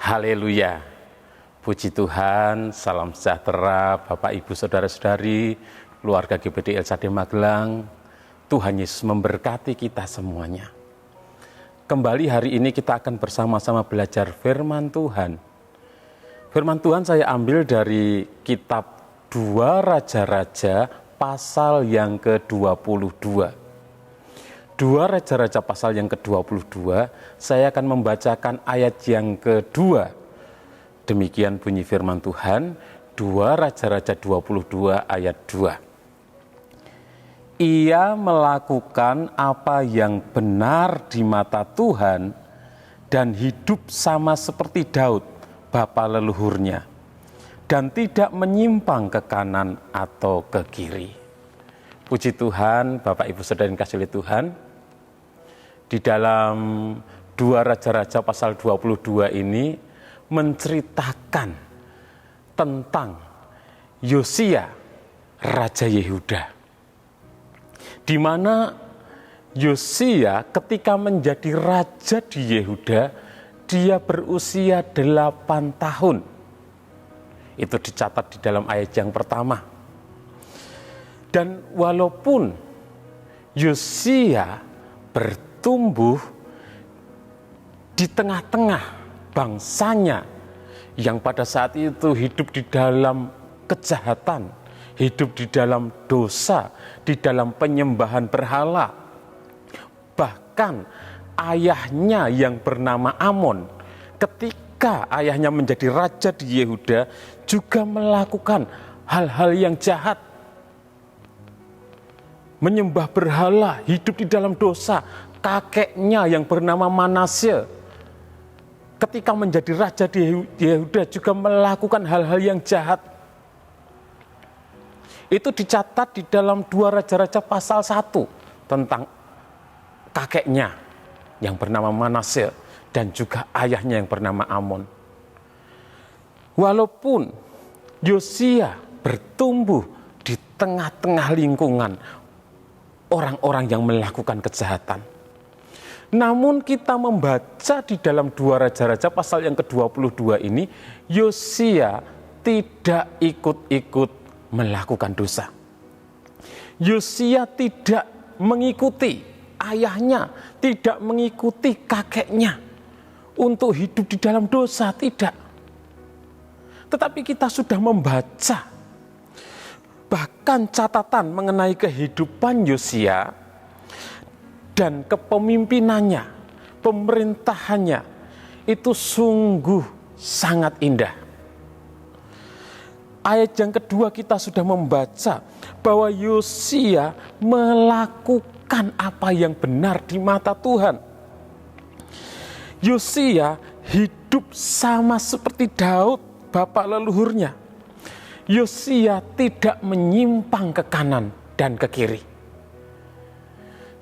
Haleluya, puji Tuhan, salam sejahtera Bapak Ibu Saudara-saudari, keluarga GBD LCD Magelang. Tuhan Yesus memberkati kita semuanya. Kembali hari ini kita akan bersama-sama belajar firman Tuhan. Firman Tuhan saya ambil dari kitab 2 Raja-Raja pasal yang ke-22. 2 Raja-Raja pasal yang ke-22, saya akan membacakan ayat yang kedua. Demikian bunyi firman Tuhan, 2 Raja-Raja 22 ayat 2. Ia melakukan apa yang benar di mata Tuhan dan hidup sama seperti Daud, bapa leluhurnya, dan tidak menyimpang ke kanan atau ke kiri. Puji Tuhan, Bapak Ibu Saudara yang kasih oleh Tuhan. Di dalam 2 Raja-Raja pasal 22 ini menceritakan tentang Yosia, Raja Yehuda. Di mana Yosia ketika menjadi raja di Yehuda, dia berusia 8 tahun. Itu dicatat di dalam ayat yang pertama. Dan walaupun Yosia bertumbuh di tengah-tengah bangsanya yang pada saat itu hidup di dalam kejahatan, hidup di dalam dosa, di dalam penyembahan berhala. Bahkan ayahnya yang bernama Amon, ketika ayahnya menjadi raja di Yehuda, juga melakukan hal-hal yang jahat. Menyembah berhala, hidup di dalam dosa. Kakeknya yang bernama Manasye, ketika menjadi raja di Yehuda juga melakukan hal-hal yang jahat. Itu dicatat di dalam 2 Raja-Raja pasal 1 tentang kakeknya yang bernama Manasye dan juga ayahnya yang bernama Amon. Walaupun Yosia bertumbuh di tengah-tengah lingkungan orang-orang yang melakukan kejahatan, namun kita membaca di dalam 2 Raja-Raja pasal yang ke-22 ini, Yosia tidak ikut-ikut melakukan dosa. Yosia tidak mengikuti ayahnya, tidak mengikuti kakeknya untuk hidup di dalam dosa, tidak. Tetapi kita sudah membaca bahkan catatan mengenai kehidupan Yosia dan kepemimpinannya, pemerintahannya, itu sungguh sangat indah. Ayat yang kedua kita sudah membaca bahwa Yosia melakukan apa yang benar di mata Tuhan. Yosia hidup sama seperti Daud, bapak leluhurnya. Yosia tidak menyimpang ke kanan dan ke kiri.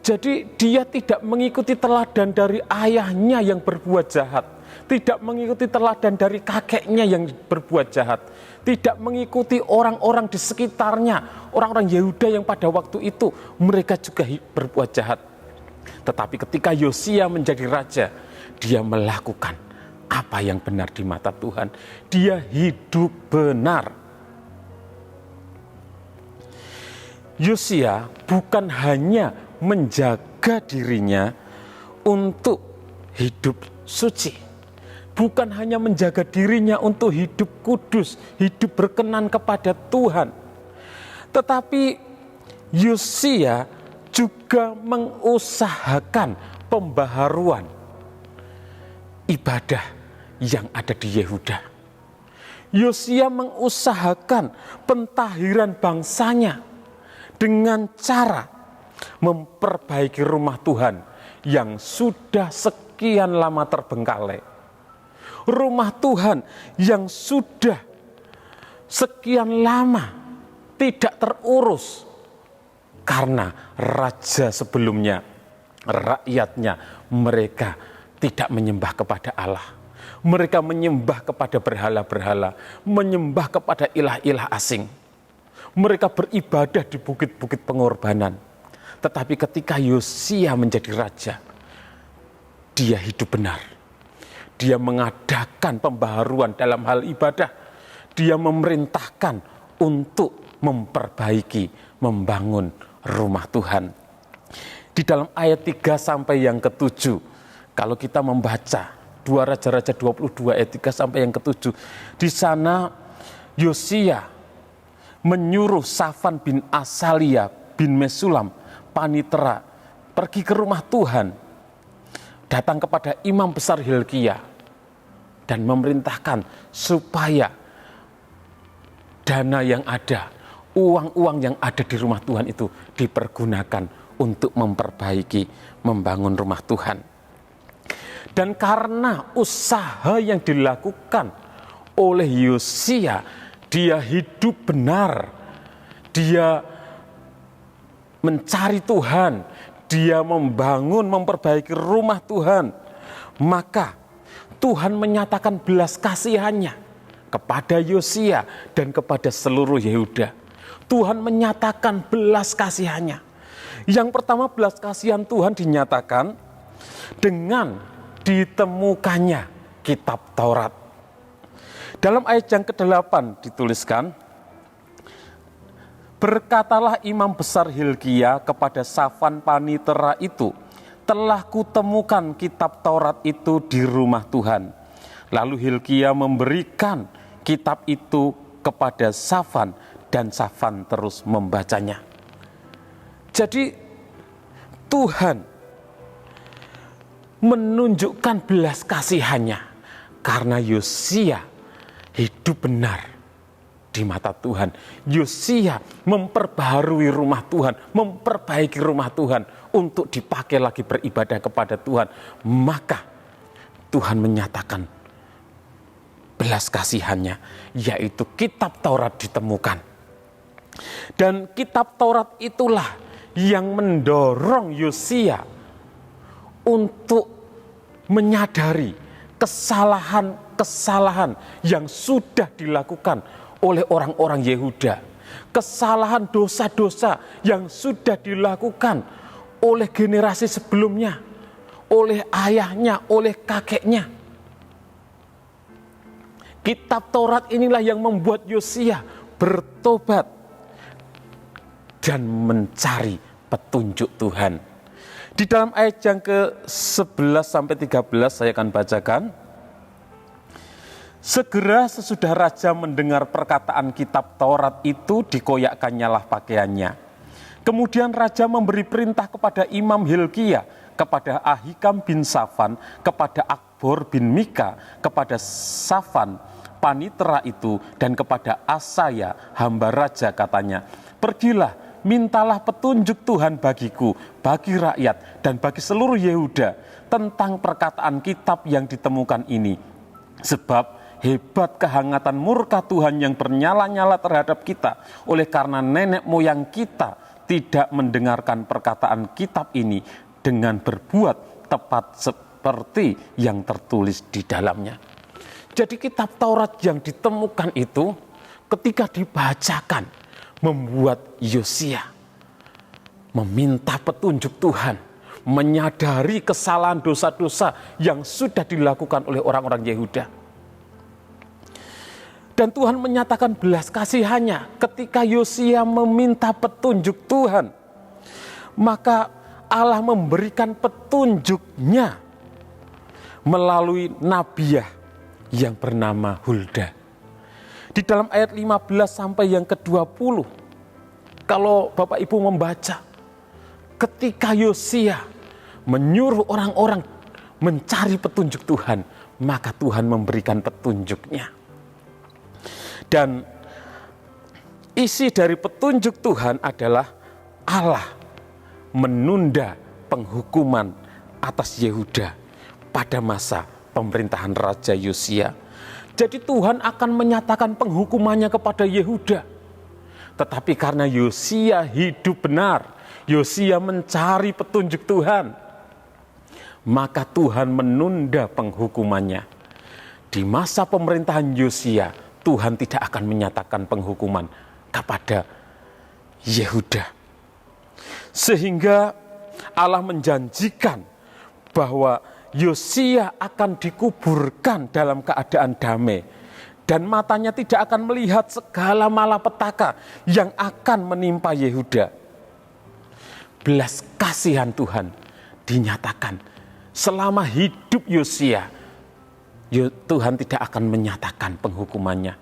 Jadi dia tidak mengikuti teladan dari ayahnya yang berbuat jahat, tidak mengikuti teladan dari kakeknya yang berbuat jahat, tidak mengikuti orang-orang di sekitarnya, orang-orang Yehuda yang pada waktu itu mereka juga berbuat jahat. Tetapi ketika Yosia menjadi raja, dia melakukan apa yang benar di mata Tuhan. Dia hidup benar. Yosia bukan hanya menjaga dirinya untuk hidup suci, bukan hanya menjaga dirinya untuk hidup kudus, hidup berkenan kepada Tuhan, tetapi Yosia juga mengusahakan pembaharuan ibadah yang ada di Yehuda. Yosia mengusahakan pentahiran bangsanya dengan cara memperbaiki rumah Tuhan yang sudah sekian lama terbengkalai. Rumah Tuhan yang sudah sekian lama tidak terurus karena raja sebelumnya, rakyatnya, mereka tidak menyembah kepada Allah. Mereka menyembah kepada berhala-berhala, menyembah kepada ilah-ilah asing. Mereka beribadah di bukit-bukit pengorbanan. Tetapi ketika Yosia menjadi raja, dia hidup benar. Dia mengadakan pembaharuan dalam hal ibadah. Dia memerintahkan untuk memperbaiki, membangun rumah Tuhan. Di dalam ayat 3 sampai yang ke-7, kalau kita membaca 2 Raja-Raja 22 ayat 3 sampai yang ke-7, di sana Yosia menyuruh Safan bin Asalia bin Mesulam, panitera, pergi ke rumah Tuhan, datang kepada imam besar Hilkia, dan memerintahkan supaya dana yang ada, uang-uang yang ada di rumah Tuhan itu dipergunakan untuk memperbaiki, membangun rumah Tuhan. Dan karena usaha yang dilakukan oleh Yosia, dia hidup benar, dia mencari Tuhan, dia membangun, memperbaiki rumah Tuhan, maka Tuhan menyatakan belas kasihannya kepada Yosia dan kepada seluruh Yehuda. Tuhan menyatakan belas kasihannya. Yang pertama, belas kasihan Tuhan dinyatakan dengan ditemukannya kitab Taurat. Dalam ayat yang ke-8 dituliskan, berkatalah imam besar Hilkia kepada Safan panitera itu, telah kutemukan kitab Taurat itu di rumah Tuhan. Lalu Hilkia memberikan kitab itu kepada Safan, dan Safan terus membacanya. Jadi Tuhan menunjukkan belas kasihannya karena Yosia hidup benar di mata Tuhan. Yosia memperbaharui rumah Tuhan, memperbaiki rumah Tuhan untuk dipakai lagi beribadah kepada Tuhan. Maka Tuhan menyatakan belas kasihannya, yaitu kitab Taurat ditemukan. Dan kitab Taurat itulah yang mendorong Yosia untuk menyadari kesalahan-kesalahan yang sudah dilakukan oleh orang-orang Yehuda. Kesalahan dosa-dosa yang sudah dilakukan oleh generasi sebelumnya, oleh ayahnya, oleh kakeknya. Kitab Taurat inilah yang membuat Yosia bertobat dan mencari petunjuk Tuhan. Di dalam ayat yang ke-11 sampai 13 saya akan bacakan. Segera sesudah raja mendengar perkataan kitab Taurat itu, dikoyakkannyalah pakaiannya. Kemudian raja memberi perintah kepada imam Hilkia, kepada Ahikam bin Safan, kepada Akbor bin Mika, kepada Safan panitera itu, dan kepada Asaya hamba raja, katanya, pergilah, mintalah petunjuk Tuhan bagiku, bagi rakyat, dan bagi seluruh Yehuda tentang perkataan kitab yang ditemukan ini. Sebab hebat kehangatan murka Tuhan yang bernyala-nyala terhadap kita, oleh karena nenek moyang kita tidak mendengarkan perkataan kitab ini dengan berbuat tepat seperti yang tertulis di dalamnya. Jadi kitab Taurat yang ditemukan itu ketika dibacakan membuat Yosia meminta petunjuk Tuhan, menyadari kesalahan dosa-dosa yang sudah dilakukan oleh orang-orang Yehuda. Dan Tuhan menyatakan belas kasihannya ketika Yosia meminta petunjuk Tuhan. Maka Allah memberikan petunjuknya melalui nabiah yang bernama Hulda. Di dalam ayat 15 sampai yang ke-20, kalau Bapak Ibu membaca, ketika Yosia menyuruh orang-orang mencari petunjuk Tuhan, maka Tuhan memberikan petunjuknya. Dan isi dari petunjuk Tuhan adalah Allah menunda penghukuman atas Yehuda pada masa pemerintahan Raja Yosia. Jadi Tuhan akan menyatakan penghukumannya kepada Yehuda. Tetapi karena Yosia hidup benar, Yosia mencari petunjuk Tuhan, maka Tuhan menunda penghukumannya. Di masa pemerintahan Yosia, Tuhan tidak akan menyatakan penghukuman kepada Yehuda. Sehingga Allah menjanjikan bahwa Yosia akan dikuburkan dalam keadaan damai. Dan matanya tidak akan melihat segala malapetaka yang akan menimpa Yehuda. Belas kasihan Tuhan dinyatakan selama hidup Yosia. Tuhan tidak akan menyatakan penghukumannya.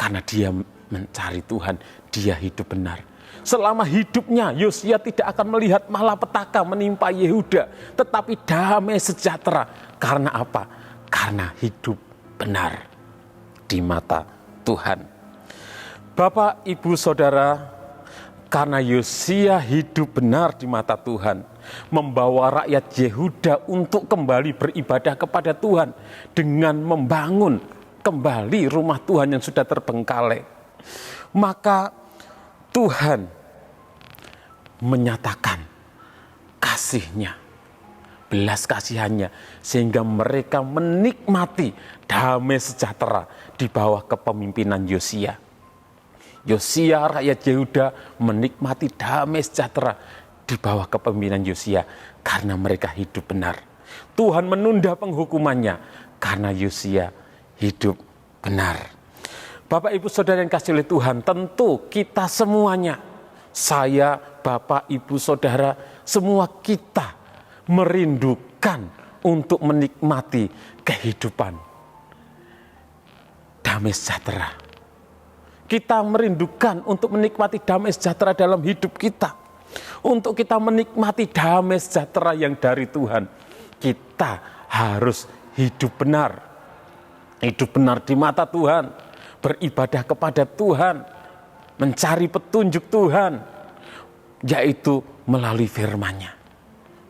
Karena dia mencari Tuhan, dia hidup benar. Selama hidupnya Yosia tidak akan melihat malapetaka menimpa Yehuda, tetapi damai sejahtera. Karena apa? Karena hidup benar di mata Tuhan. Bapak, Ibu, Saudara, karena Yosia hidup benar di mata Tuhan, membawa rakyat Yehuda untuk kembali beribadah kepada Tuhan dengan membangun kembali rumah Tuhan yang sudah terbengkalai. Maka Tuhan menyatakan kasih-Nya, belas kasihannya, sehingga mereka menikmati damai sejahtera di bawah kepemimpinan Yosia. Yosia, rakyat Yehuda menikmati damai sejahtera di bawah kepemimpinan Yosia karena mereka hidup benar. Tuhan menunda penghukumannya karena Yosia hidup benar. Bapak, Ibu, Saudara yang kasih oleh Tuhan, tentu kita semuanya, saya, Bapak, Ibu, Saudara, semua kita merindukan untuk menikmati kehidupan damai sejahtera. Kita merindukan untuk menikmati damai sejahtera dalam hidup kita. Untuk kita menikmati damai sejahtera yang dari Tuhan, kita harus hidup benar. Hidup benar di mata Tuhan, beribadah kepada Tuhan, mencari petunjuk Tuhan, yaitu melalui firman-Nya.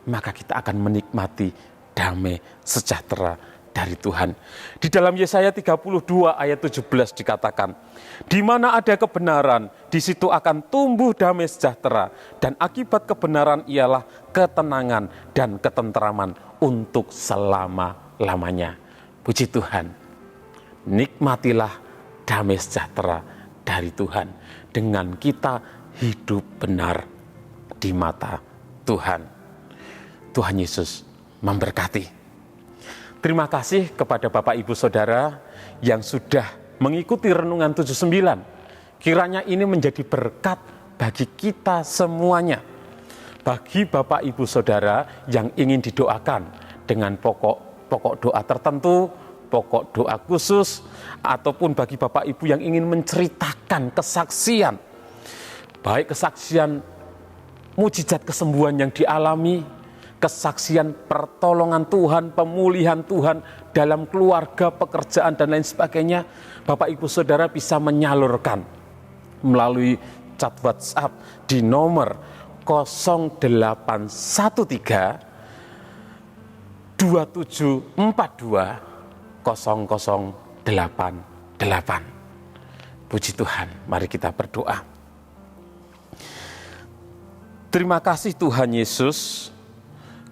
Maka kita akan menikmati damai sejahtera dari Tuhan. Di dalam Yesaya 32 ayat 17 dikatakan, di mana ada kebenaran, di situ akan tumbuh damai sejahtera, dan akibat kebenaran ialah ketenangan dan ketenteraman untuk selama-lamanya. Puji Tuhan, nikmatilah damai sejahtera dari Tuhan dengan kita hidup benar di mata Tuhan. Tuhan Yesus memberkati. Terima kasih kepada Bapak, Ibu, Saudara yang sudah mengikuti Renungan 79. Kiranya ini menjadi berkat bagi kita semuanya. Bagi Bapak, Ibu, Saudara yang ingin didoakan dengan pokok doa tertentu, pokok doa khusus, ataupun bagi Bapak Ibu yang ingin menceritakan kesaksian, baik kesaksian mujizat kesembuhan yang dialami, kesaksian pertolongan Tuhan, pemulihan Tuhan dalam keluarga, pekerjaan, dan lain sebagainya, Bapak, Ibu, Saudara bisa menyalurkan melalui chat WhatsApp di nomor 0813 2742 0088. Puji Tuhan, mari kita berdoa. Terima kasih Tuhan Yesus,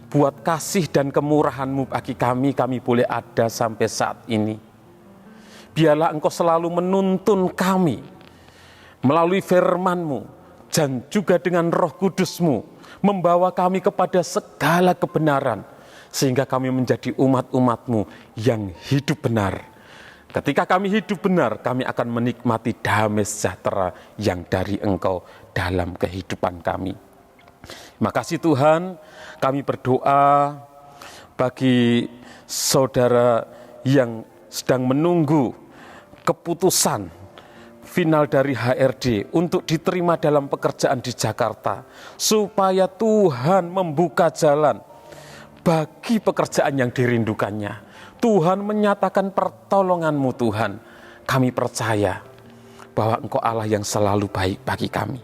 buat kasih dan kemurahan-Mu bagi kami boleh ada sampai saat ini. Biarlah Engkau selalu menuntun kami melalui firman-Mu dan juga dengan Roh Kudus-Mu, membawa kami kepada segala kebenaran, sehingga kami menjadi umat-umat-Mu yang hidup benar. Ketika kami hidup benar, kami akan menikmati damai sejahtera yang dari Engkau dalam kehidupan kami. Terima kasih Tuhan, kami berdoa bagi saudara yang sedang menunggu keputusan final dari HRD untuk diterima dalam pekerjaan di Jakarta, supaya Tuhan membuka jalan bagi pekerjaan yang dirindukannya. Tuhan menyatakan pertolongan-Mu Tuhan. Kami percaya bahwa Engkau Allah yang selalu baik bagi kami.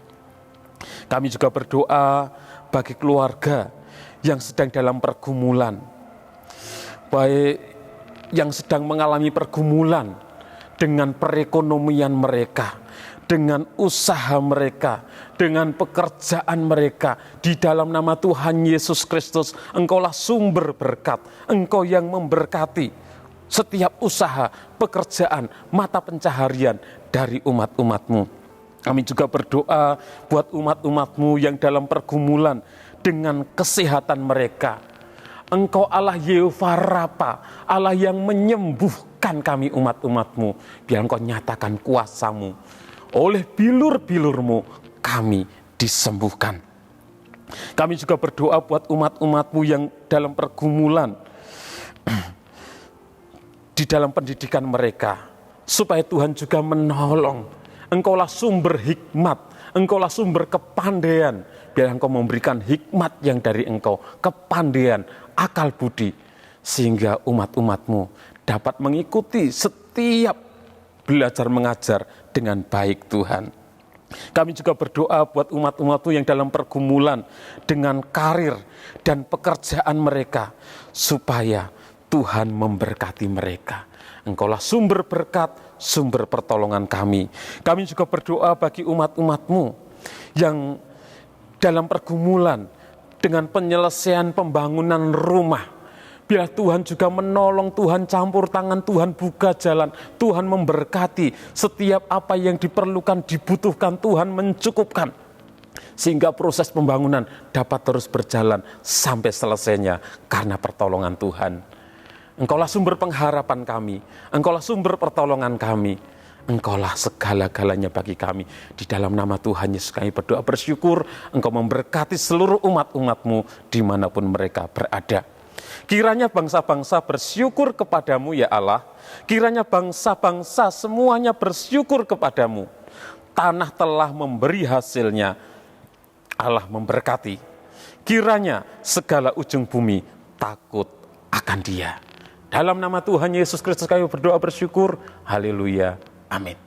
Kami juga berdoa bagi keluarga yang sedang dalam pergumulan, baik yang sedang mengalami pergumulan dengan perekonomian mereka, dengan usaha mereka, dengan pekerjaan mereka. Di dalam nama Tuhan Yesus Kristus, Engkaulah sumber berkat, Engkau yang memberkati setiap usaha, pekerjaan, mata pencaharian dari umat-umat-Mu. Kami juga berdoa buat umat-umat-Mu yang dalam pergumulan dengan kesehatan mereka. Engkau Allah Yehova Rafa, Allah yang menyembuhkan kami umat-umat-Mu. Biar Engkau nyatakan kuasa-Mu. Oleh bilur-bilur-Mu kami disembuhkan. Kami juga berdoa buat umat-umat-Mu yang dalam pergumulan di dalam pendidikan mereka, supaya Tuhan juga menolong. Engkaulah sumber hikmat, Engkaulah sumber kepandaian. Biar Engkau memberikan hikmat yang dari Engkau, kepandaian, akal budi, sehingga umat-umat-Mu dapat mengikuti setiap belajar mengajar dengan baik Tuhan. Kami juga berdoa buat umat-umat-Mu yang dalam pergumulan dengan karir dan pekerjaan mereka, supaya Tuhan memberkati mereka. Engkaulah sumber berkat, sumber pertolongan kami. Kami juga berdoa bagi umat-umat-Mu yang dalam pergumulan dengan penyelesaian pembangunan rumah. Biar Tuhan juga menolong, Tuhan campur tangan, Tuhan buka jalan, Tuhan memberkati setiap apa yang diperlukan, dibutuhkan, Tuhan mencukupkan. Sehingga proses pembangunan dapat terus berjalan sampai selesainya karena pertolongan Tuhan. Engkaulah sumber pengharapan kami, Engkaulah sumber pertolongan kami, Engkaulah segala-galanya bagi kami. Di dalam nama Tuhan Yesus kami berdoa bersyukur, Engkau memberkati seluruh umat-umat-Mu dimanapun mereka berada. Kiranya bangsa-bangsa bersyukur kepadamu ya Allah. Kiranya bangsa-bangsa semuanya bersyukur kepadamu. Tanah telah memberi hasilnya. Allah memberkati. Kiranya segala ujung bumi takut akan Dia. Dalam nama Tuhan Yesus Kristus kami berdoa bersyukur. Haleluya. Amin.